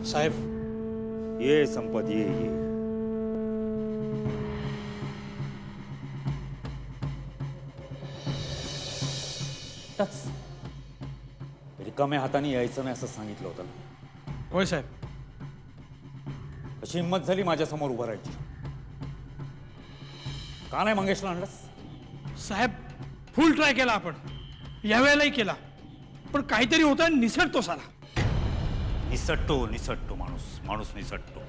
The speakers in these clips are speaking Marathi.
साहेब, ये संपत ये टच. रिकाम्या हाताने यायचं नाही असं सांगितलं होतं ना. होय साहेब. अशी हिंमत झाली माझ्यासमोर उभं राहायची. का नाही मंगेशला आणलंस? साहेब, फुल ट्राय केला आपण, यावेळेलाही केला, पण काहीतरी होतं, निसटतो साला. निसटतो माणूस निसटतो.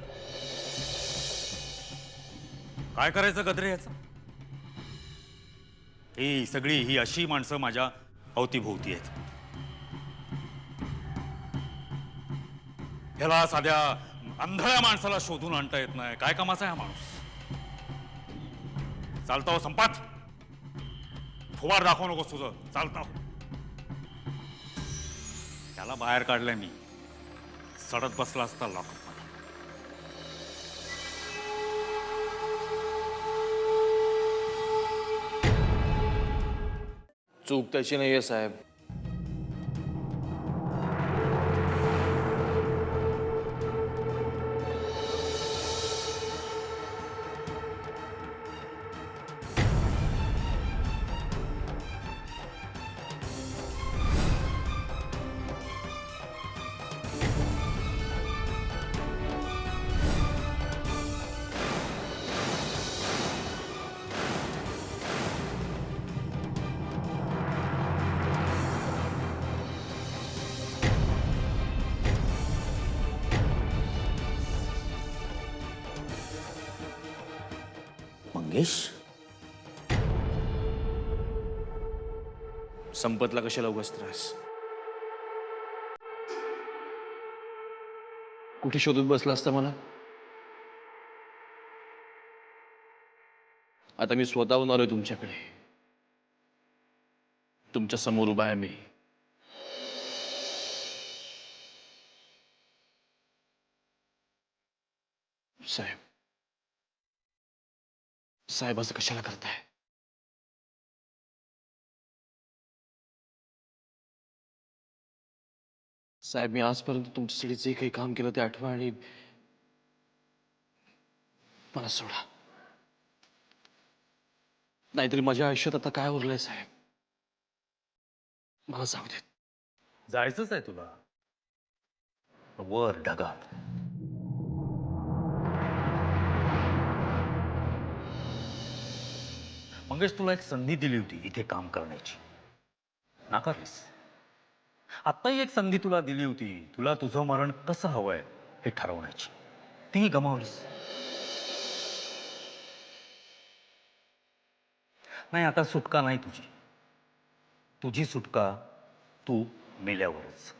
काय करायचं गद्रे याचं? ही अशी माणसं माझ्या अवतीभोवती आहेत. ह्याला साध्या अंधळ्या माणसाला शोधून आणता येत नाही. काय कामाचा आहे हा माणूस? चालता हो संपात. फुवार दाखवू नकोस तुझं. चालता हो. त्याला बाहेर काढलंय मी. सडत बसला असता लॉकअप. चूक त्याची नाहीये साहेब. मंगेश, संपतला कशाला उगाच त्रास? कुठे शोधत बसला असता मला? आता मी स्वतःहून आलोय तुमच्याकडे. तुमच्या समोर उभा आहे मी. साहेब, साहेब असं कशाला करताय? साहेब, मी आजपर्यंत तुमच्यासाठी जे काही काम केलं ते आठवा आणि मला सोडा. नाहीतरी माझ्या आयुष्यात आता काय उरलंय साहेब? मला जाऊ देत. जायचंच आहे तुला वर ढगात. मंगेश, तुला एक संधी दिली होती इथे काम करण्याची. नाकारलीस. आत्ताही एक संधी तुला दिली होती, तुला तुझं मरण कसं हवंय हे ठरवण्याची. तीही गमावलीस. नाही, आता सुटका नाही तुझी. तुझी सुटका तू मेल्यावरच.